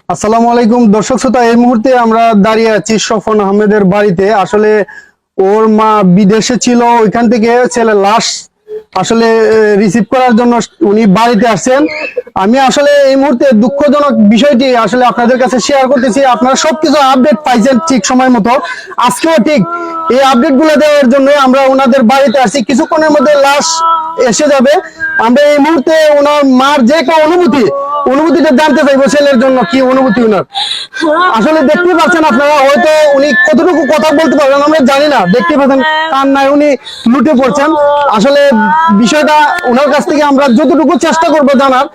আসসালামু আলাইকুম দর্শক শ্রোতা, এই মুহূর্তে আমরা দাঁড়িয়ে আছি স্বপন আহমেদের বাড়িতে। আসলে ওর মা বিদেশে ছিল, ওইখান থেকে ছেলে লাশ আসলে রিসিভ করার জন্য উনি বাড়িতে আসছেন। আমি আসলে এই মুহূর্তে দুঃখজনক বিষয়টি আসলে আপনাদের কাছে শেয়ার করতেছি। আপনারা সবকিছু আপডেট পাইছেন ঠিক সময় মতো, আজকেও ঠিক এই আপডেট গুলো দেওয়ার জন্য আমরা ওনাদের বাড়িতে আসছি। কিছুক্ষণের মধ্যে লাশ এসে যাবে। আমরা এই মুহূর্তে ওনার মার যে একটা অনুভূতিটা জানতে চাইবো, ছেলের জন্য কি অনুভূতি ওনার। আসলে দেখতে পাচ্ছেন আপনারা, হয়তো উনি কতটুকু কথা বলতে পারবেন আমরা জানি না। দেখতে পাচ্ছেন কান্নায় উনি লুটে পড়ছেন। আসলে বিষয়টা ওনার কাছ থেকে আমরা যতটুকু চেষ্টা করবো জানার,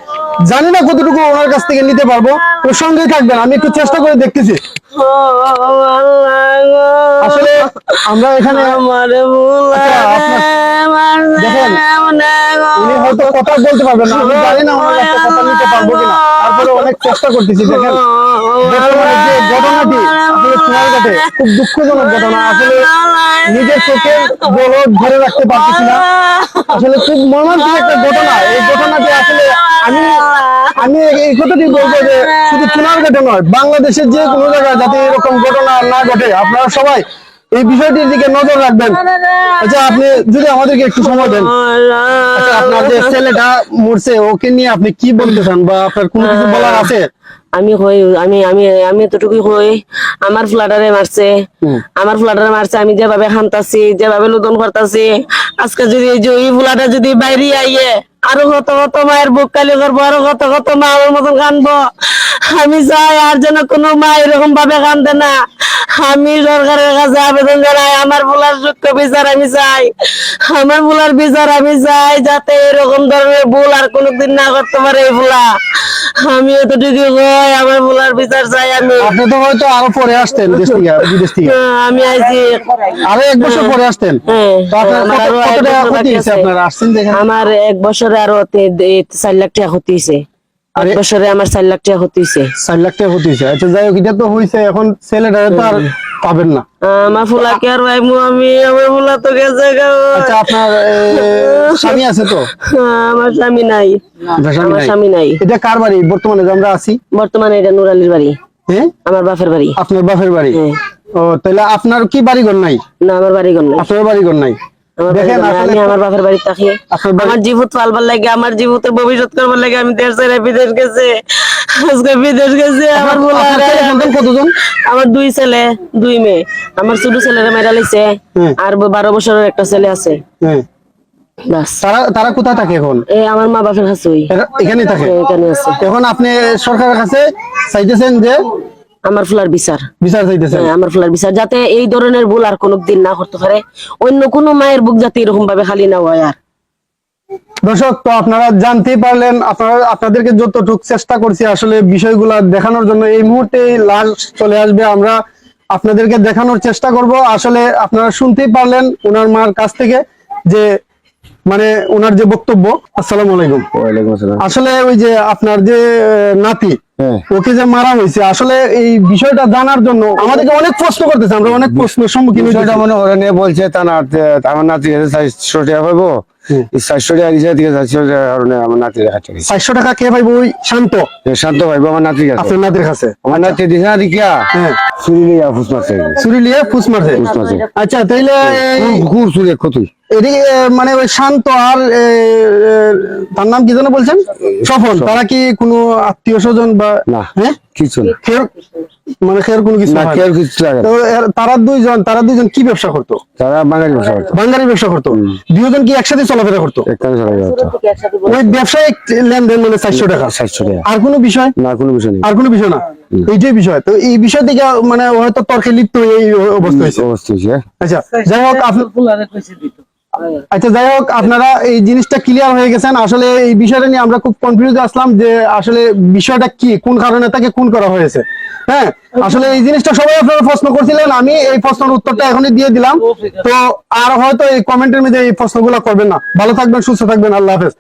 জানি না কতটুকু ওনার কাছ থেকে নিতে পারবো। ওর সঙ্গেই থাকবেন, আমি একটু চেষ্টা করে দেখতেছি। আসলে আমরা এখানে দেখেন উনি হয়তো কথা বলতে পারবেন না, আমি জানি না ওনার কাছে কথা নিতে পারবো কিনা, তারপরে অনেক চেষ্টা করতেছি। দেখেন বর্তমানে যে ঘটনাটি আসলে সোনারঘাটে খুব দুঃখজনক ঘটনা। আসলে নিজের চোখে বলদ ধরে রাখতে পারতেছি না। আসলে খুব মর্মান্তিক একটা ঘটনা। এই ঘটনাটি আসলে আমি এই কথাটি বলবো যে শুধু সোনারঘাটে নয়, বাংলাদেশের যে কোনো জায়গায় যাতে এরকম ঘটনা না ঘটে, আপনারা সবাই এই বিষয়টির দিকে নজর রাখবেন। আচ্ছা, আপনি যদি আমাদেরকে একটু সময় দেন। আচ্ছা, আপনার যে ছেলেটা মরছে, ওকে নিয়ে আপনি কি বলতে চান বা আপনার কোনো কিছু বলার আছে? আমি এতটুকুই হই, আমার ফ্ল্যাটারে মারছে, আমি যেভাবে খান্তাছি, যেভাবে লোদন করতেছি, আজকে যদি এই ফ্ল্যাটা যদি বাইরে আইয়ে আরো কত কত মায়ের বুক কালি করবো, আরো কত কত মা আমার মতন কানবো। আমি চাই আর যেন কোনো মা এরকম ভাবে কান্দে না। আমি সরকারের কাছে আবেদন জানাই, আমার ভুলার সত্য বিচার আমি চাই, আমার ভুলার বিচার আমি চাই, যাতে এরকম ধরনের ভুল আর কোনোদিন না করতে পারে এই ভুলা। আমি এতটুকু হয়, আমার ভুলার বিচার চাই। আপনি তো হয়তো আরো পরে আসতেন দেশ থেকে, বিদেশ থেকে। আমি আইছি আরো 1 বছর পরে আসতেন। তো আপনার কত টাকা ক্ষতি হয়েছে? আপনারা আসছেন দেখেন। আমার 1 বছরে আরো 4 লাখ টাকা ক্ষতি হয়েছে। 1 বছরে আমার 4 লাখ টাকা ক্ষতি হয়েছে। 4 লাখ টাকা ক্ষতি হয়েছে। আচ্ছা, যাই হোক, এটা তো হয়েছে, এখন ছেলেটা তো আর পাবেন না। আমার ফুলা কে আর ভাইমু আমি, আমার ফুলা তো গেছে। আচ্ছা, আপনার স্বামী আছে তো? আমার স্বামী নাই, আমার স্বামী নাই। এটা কার বাড়ি বর্তমানে যে আমরা আছি? বর্তমানে এটা নুরালির বাড়ি। হ্যাঁ, আমার বাপের বাড়ি। আপনার বাপের বাড়ি? ও, তাহলে আপনার কি বাড়িঘর নাই? না, আমার বাড়িঘর নাই। আপনার বাড়িঘর নাই? দেখেন, আমি আমার বাপের বাড়ি থাকি। আমার জীবত পালবার লাগে, আমার জীবতের ভবিষ্যৎ করবার লাগে আমি দেশ ছেড়ে বিদেশ গেছে। আজকে বিদেশ গেছে। আমার কতজন? আমার 2 ছেলে 2 মেয়ে। আমার ছোট ছেলেরা মেয়েরা লাইছে, আর 12 বছরের একটা ছেলে আছে। তারা কোথায় থাকে এখন? আমার মা বাপের কাছে এখানে থাকে। এখানে আছে। এখন আপনি সরকারের কাছে চাইতেছেন যে আমার ফুলার বিচার চাইতেছেন? আমার ফুলার বিচার, যাতে এই ধরনের ভুল আর কোনোদিন না করতে পারে, অন্য কোনো মায়ের বুক যাতে এরকম ভাবে খালি না হয়। আর দর্শক, তো আপনারা জানতেই পারলেন, আপনাদেরকে যতটুকু চেষ্টা করছি আসলে বিষয়গুলা দেখানোর জন্য। এই মুহূর্তে লাশ চলে আসবে, আমরা আপনাদেরকে দেখানোর চেষ্টা করব। আসলে আপনারা শুনতেই পারলেন ওনার মার কাছ থেকে যে মানে ওনার যে বক্তব্য। আসসালামু আলাইকুম। ওয়ালাইকুম আসসালাম। আসলে ওই যে আপনার যে নাতি, ওকে যে মারা হয়েছে, আসলে এই বিষয়টা জানার জন্য আমাদেরকে অনেক প্রশ্ন করতেছে, আমরা অনেক প্রশ্নের সম্মুখীন হয়েছি। মনে ওরা নিয়ে বলছে তা না, আমার নাতি 400 টাকা পাবো, 400 টাকা রিচার্জ থেকে 400 টাকা আমার নাতির কাছে। 400 টাকা কে পাইবো? ওই শান্ত পাইবো আমার নাতির কাছে। আপনার নাতির কাছে? আমার নাতি দিছে না দেখিয়া চুরি লিয়া ফুস মারছে। চুরি লিয়া ফুস মারছে? আচ্ছা, তাইলে চুরি ক্ষতি এদিকে মানে ওই শান্ত আর তার নাম কি যেন বলছেন, স্বপন, তারা কি কোনো আত্মীয় স্বজন বা না? হ্যাঁ, কিছু না, মানে খেয়ার কোনো কিছু না। তো তারা দুইজন কি ব্যবসা করতো? তারা বাঙালি ব্যবসা করতো। দুইজন কি একসাথে চলাফেরা করতো? ওই ব্যবসায়িক লেনদেন, মানে 400 টাকা। আর কোনো বিষয়? না, কোনো বিষয় নেই। আর কোনো বিষয় না, এইটাই বিষয়। তো এই বিষয় থেকে মানে হয়তো তর্কে লিপ্ত এই অবস্থা হয়েছে। আচ্ছা, যাই হোক, আপনারা এই জিনিসটা ক্লিয়ার হয়ে গেছেন। আসলে এই বিষয়টা নিয়ে আমরা খুব কনফিউজ আসলাম যে আসলে বিষয়টা কি, কোন কারণে তাকে খুন করা হয়েছে। হ্যাঁ, আসলে এই জিনিসটা সবাই আপনারা প্রশ্ন করছিলেন, আমি এই প্রশ্নের উত্তরটা এখনই দিয়ে দিলাম। তো আর হয়তো এই কমেন্টের মধ্যে এই প্রশ্নগুলো করবেন না। ভালো থাকবেন, সুস্থ থাকবেন, আল্লাহ হাফেজ।